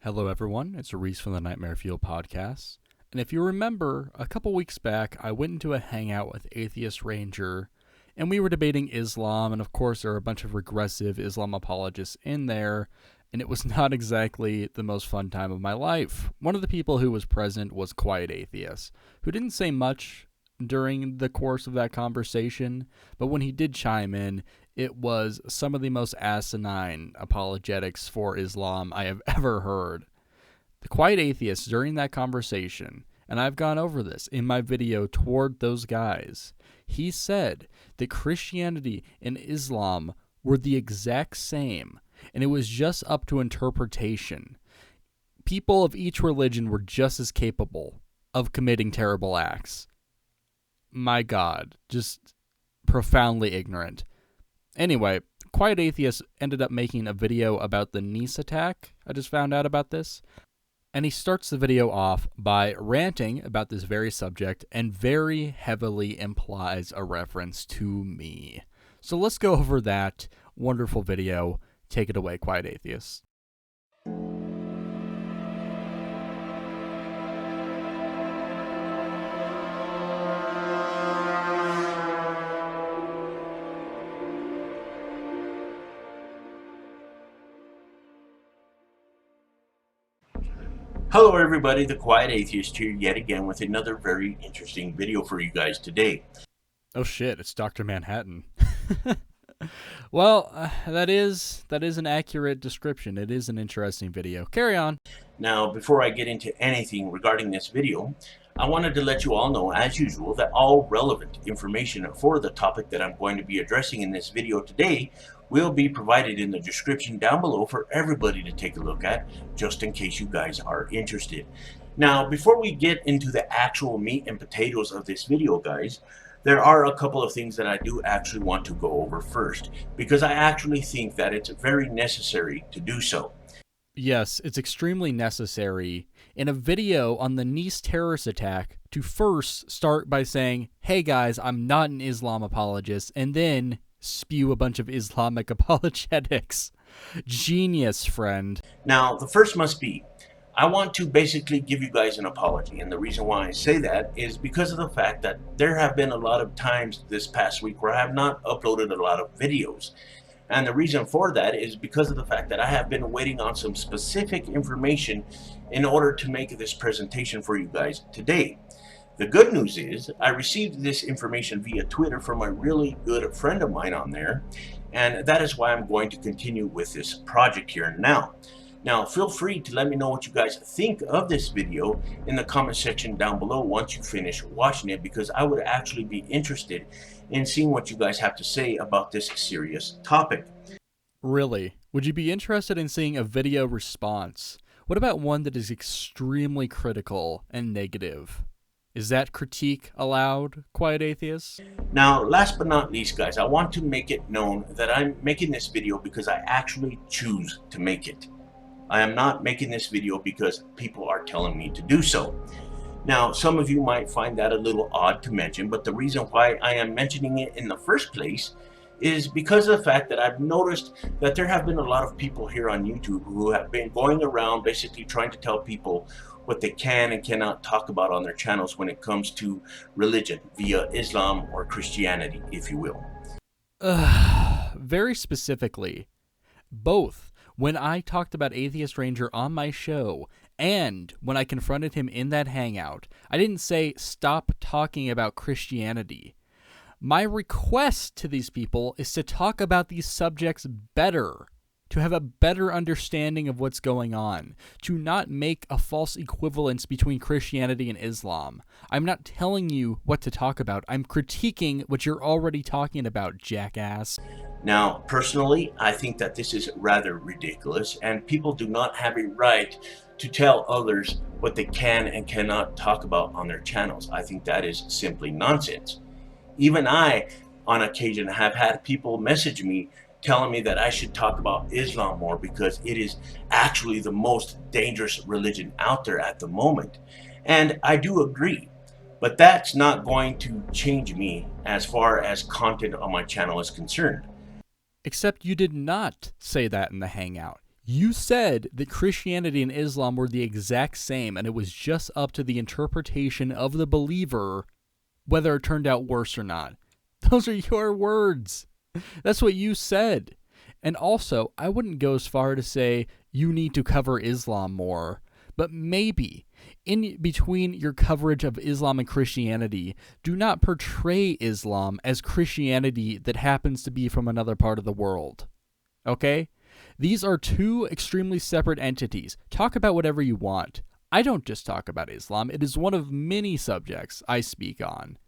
Hello, everyone. It's Reese from the Nightmare Fuel podcast. And if you remember, a couple weeks back, I went into a hangout with Atheist Ranger, and we were debating Islam. And of course, there are a bunch of regressive Islam apologists in there, and it was not exactly the most fun time of my life. One of the people who was present was Quiet Atheist, who didn't say much during the course of that conversation, but when he did chime in, it was some of the most asinine apologetics for Islam I have ever heard. The Quiet Atheist, during that conversation, and I've gone over this in my video toward those guys, he said that Christianity and Islam were the exact same, and it was just up to interpretation. People of each religion were just as capable of committing terrible acts. My God, just profoundly ignorant. Anyway, Quiet Atheist ended up making a video about the Nice attack. I just found out about this. And he starts the video off by ranting about this very subject and very heavily implies a reference to me. So let's go over that wonderful video. Take it away, Quiet Atheist. Hello everybody, the Quiet Atheist here yet again with another very interesting video for you guys today. Oh shit, it's Dr. Manhattan. Well, that is an accurate description. It is an interesting video. Carry on. Now, before I get into anything regarding this video, I wanted to let you all know, as usual, that all relevant information for the topic that I'm going to be addressing in this video today will be provided in the description down below for everybody to take a look at, just in case you guys are interested. Now, before we get into the actual meat and potatoes of this video, guys, there are a couple of things that I do actually want to go over first, because I actually think that it's very necessary to do so. Yes, it's extremely necessary in a video on the Nice terrorist attack to first start by saying, hey guys, I'm not an Islam apologist, and then spew a bunch of Islamic apologetics. Genius, friend. Now, the first must be, I want to basically give you guys an apology, and the reason why I say that is because of the fact that there have been a lot of times this past week where I have not uploaded a lot of videos. And the reason for that is because of the fact that I have been waiting on some specific information in order to make this presentation for you guys today. The good news is I received this information via Twitter from a really good friend of mine on there, and that is why I'm going to continue with this project here now. Now, feel free to let me know what you guys think of this video in the comment section down below once you finish watching it, because I would actually be interested in seeing what you guys have to say about this serious topic. Really? Would you be interested in seeing a video response? What about one that is extremely critical and negative? Is that critique allowed, Quiet Atheist? Now, last but not least, guys, I want to make it known that I'm making this video because I actually choose to make it. I am not making this video because people are telling me to do so. Now, some of you might find that a little odd to mention, but the reason why I am mentioning it in the first place is because of the fact that I've noticed that there have been a lot of people here on YouTube who have been going around basically trying to tell people what they can and cannot talk about on their channels when it comes to religion via Islam or Christianity, if you will. Very specifically, both. When I talked about Atheist Ranger on my show, and when I confronted him in that hangout, I didn't say, stop talking about Christianity. My request to these people is to talk about these subjects better, to have a better understanding of what's going on, to not make a false equivalence between Christianity and Islam. I'm not telling you what to talk about. I'm critiquing what you're already talking about, jackass. Now, personally, I think that this is rather ridiculous, and people do not have a right to tell others what they can and cannot talk about on their channels. I think that is simply nonsense. Even I, on occasion, have had people message me telling me that I should talk about Islam more because it is actually the most dangerous religion out there at the moment. And I do agree, but that's not going to change me as far as content on my channel is concerned. Except you did not say that in the hangout. You said that Christianity and Islam were the exact same, and it was just up to the interpretation of the believer whether it turned out worse or not. Those are your words. That's what you said. And also, I wouldn't go as far to say you need to cover Islam more, but maybe in between your coverage of Islam and Christianity, do not portray Islam as Christianity that happens to be from another part of the world. Okay? These are two extremely separate entities. Talk about whatever you want. I don't just talk about Islam. It is one of many subjects I speak on.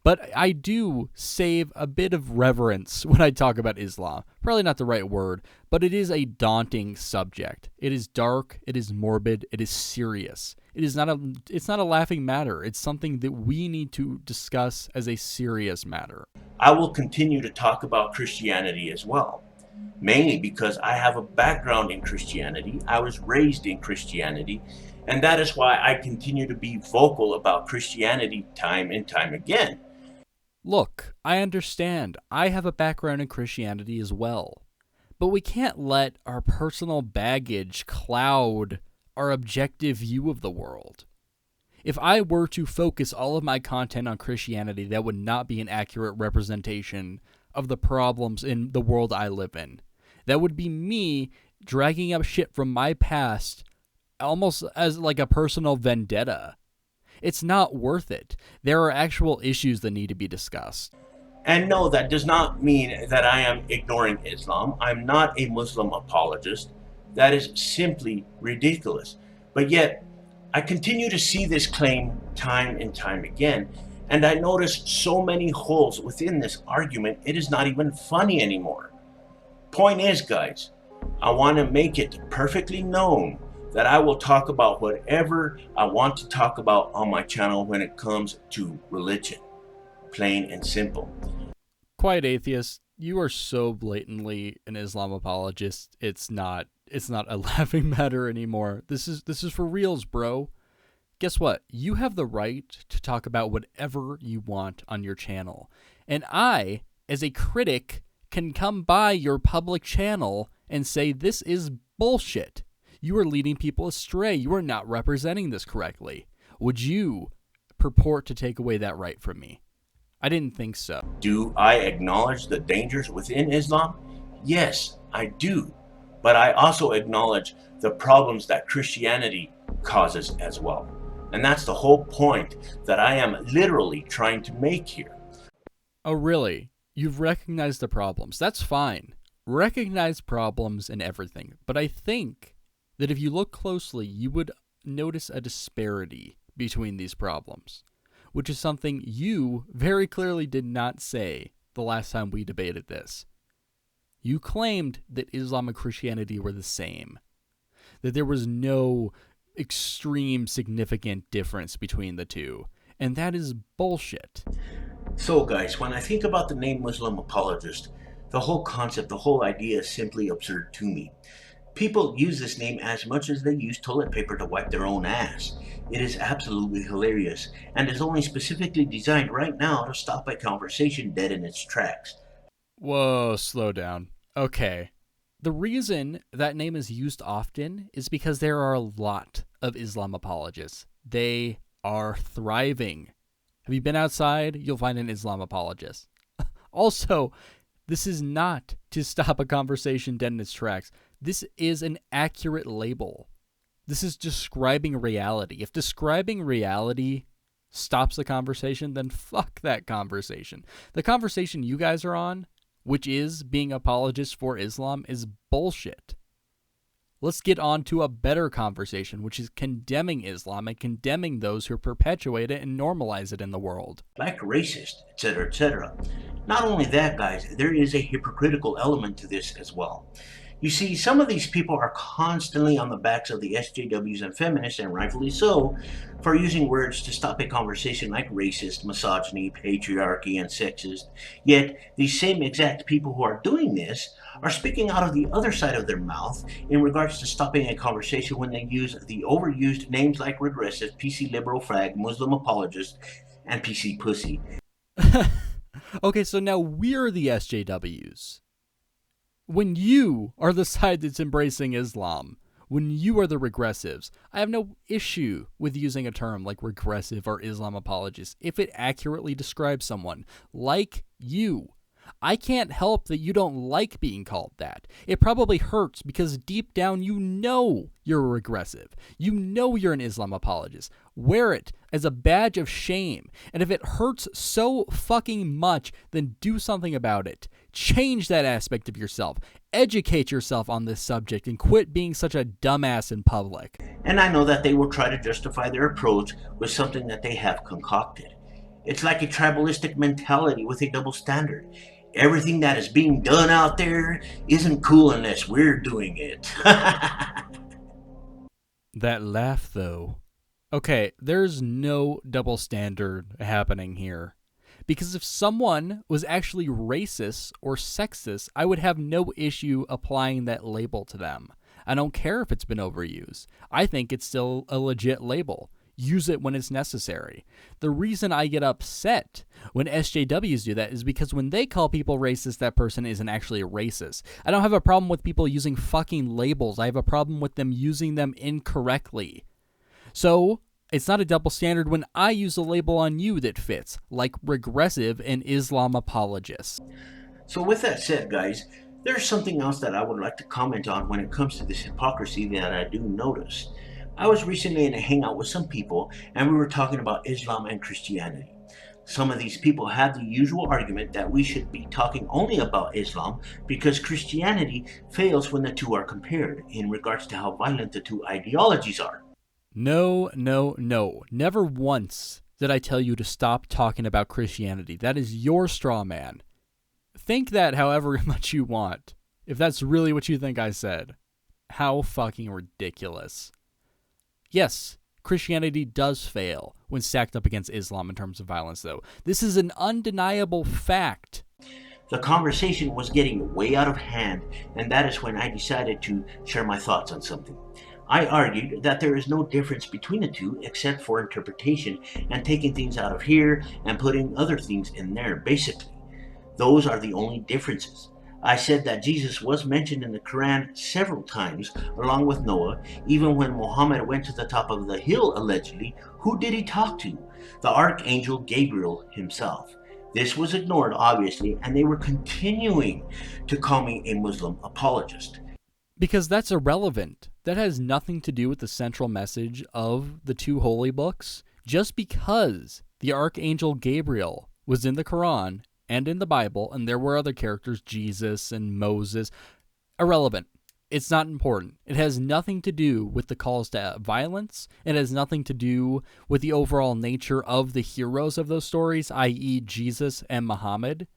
But I do save a bit of reverence when I talk about Islam. Probably not the right word, but it is a daunting subject. It is dark, it is morbid, it is serious. It's not a laughing matter. It's something that we need to discuss as a serious matter. I will continue to talk about Christianity as well. Mainly because I have a background in Christianity. I was raised in Christianity, and that is why I continue to be vocal about Christianity time and time again. Look, I understand. I have a background in Christianity as well. But we can't let our personal baggage cloud our objective view of the world. If I were to focus all of my content on Christianity, that would not be an accurate representation of the problems in the world I live in. That would be me dragging up shit from my past almost as like a personal vendetta. It's not worth it. There are actual issues that need to be discussed. And no, that does not mean that I am ignoring Islam. I'm not a Muslim apologist. That is simply ridiculous. But yet, I continue to see this claim time and time again, and I notice so many holes within this argument, it is not even funny anymore. Point is, guys, I want to make it perfectly known that I will talk about whatever I want to talk about on my channel when it comes to religion. Plain and simple. Quiet Atheist, you are so blatantly an Islam apologist. It's not a laughing matter anymore. This is for reals, bro. Guess what? You have the right to talk about whatever you want on your channel. And I, as a critic, can come by your public channel and say this is bullshit. You are leading people astray. You are not representing this correctly. Would you purport to take away that right from me? I didn't think so. Do I acknowledge the dangers within Islam? Yes, I do. But I also acknowledge the problems that Christianity causes as well. And that's the whole point that I am literally trying to make here. Oh, really? You've recognized the problems. That's fine. Recognize problems in everything. But I think that if you look closely, you would notice a disparity between these problems, which is something you very clearly did not say the last time we debated this. You claimed that Islam and Christianity were the same, that there was no extreme significant difference between the two, and that is bullshit. So guys, when I think about the name Muslim apologist, the whole concept, the whole idea is simply absurd to me. People use this name as much as they use toilet paper to wipe their own ass. It is absolutely hilarious, and is only specifically designed right now to stop a conversation dead in its tracks. Whoa, slow down. Okay. The reason that name is used often is because there are a lot of Islam apologists. They are thriving. Have you been outside? You'll find an Islam apologist. Also, this is not to stop a conversation dead in its tracks. This is an accurate label. This is describing reality. If describing reality stops the conversation, then fuck that conversation. The conversation you guys are on, which is being apologists for Islam, is bullshit. Let's get on to a better conversation, which is condemning Islam and condemning those who perpetuate it and normalize it in the world. Like racist, etc., etc. Not only that, guys, there is a hypocritical element to this as well. You see, some of these people are constantly on the backs of the SJWs and feminists, and rightfully so, for using words to stop a conversation like racist, misogyny, patriarchy, and sexist. Yet, these same exact people who are doing this are speaking out of the other side of their mouth in regards to stopping a conversation when they use the overused names like regressive, PC liberal flag, Muslim apologist, and PC pussy. Okay, so now we're the SJWs. When you are the side that's embracing Islam, when you are the regressives, I have no issue with using a term like regressive or Islam apologist if it accurately describes someone like you. I can't help that you don't like being called that. It probably hurts because deep down you know you're a regressive. You know you're an Islam apologist. Wear it as a badge of shame. And if it hurts so fucking much, then do something about it. Change that aspect of yourself. Educate yourself on this subject and quit being such a dumbass in public. And I know that they will try to justify their approach with something that they have concocted. It's like a tribalistic mentality with a double standard. Everything that is being done out there isn't cool unless we're doing it. That laugh, though. Okay, there's no double standard happening here. Because if someone was actually racist or sexist, I would have no issue applying that label to them. I don't care if it's been overused. I think it's still a legit label. Use it when it's necessary. The reason I get upset when SJWs do that is because when they call people racist, that person isn't actually a racist. I don't have a problem with people using fucking labels. I have a problem with them using them incorrectly. So it's not a double standard when I use a label on you that fits, like regressive and Islam apologist. So with that said, guys, there's something else that I would like to comment on when it comes to this hypocrisy that I do notice. I was recently in a hangout with some people, and we were talking about Islam and Christianity. Some of these people had the usual argument that we should be talking only about Islam because Christianity fails when the two are compared in regards to how violent the two ideologies are. No. Never once did I tell you to stop talking about Christianity. That is your straw man. Think that however much you want. If that's really what you think I said. How fucking ridiculous. Yes, Christianity does fail when stacked up against Islam in terms of violence, though. This is an undeniable fact. The conversation was getting way out of hand, and that is when I decided to share my thoughts on something. I argued that there is no difference between the two except for interpretation and taking things out of here and putting other things in there, basically. Those are the only differences. I said that Jesus was mentioned in the Quran several times, along with Noah. Even when Muhammad went to the top of the hill, allegedly, who did he talk to? The Archangel Gabriel himself. This was ignored, obviously, and they were continuing to call me a Muslim apologist. Because that's irrelevant. That has nothing to do with the central message of the two holy books. Just because the Archangel Gabriel was in the Quran and in the Bible, and there were other characters, Jesus and Moses, irrelevant. It's not important. It has nothing to do with the calls to violence. It has nothing to do with the overall nature of the heroes of those stories, i.e. Jesus and Muhammad.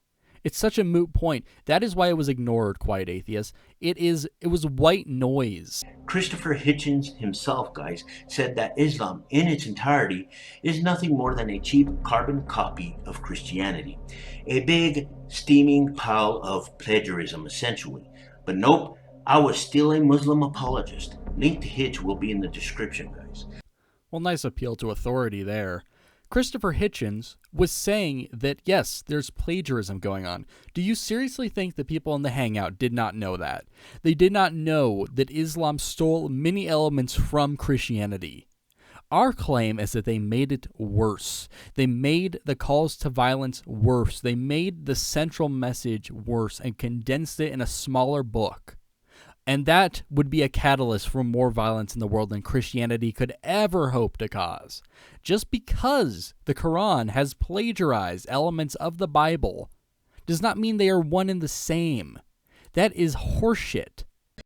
It's such a moot point. That is why it was ignored, Quiet Atheist. It was white noise. Christopher Hitchens himself, guys, said that Islam in its entirety is nothing more than a cheap carbon copy of Christianity. A big, steaming pile of plagiarism, essentially. But nope, I was still a Muslim apologist. Link to Hitch will be in the description, guys. Well, nice appeal to authority there. Christopher Hitchens was saying that, yes, there's plagiarism going on. Do you seriously think the people in the Hangout did not know that? They did not know that Islam stole many elements from Christianity. Our claim is that they made it worse. They made the calls to violence worse. They made the central message worse and condensed it in a smaller book. And that would be a catalyst for more violence in the world than Christianity could ever hope to cause. Just because the Quran has plagiarized elements of the Bible does not mean they are one and the same. That is horseshit.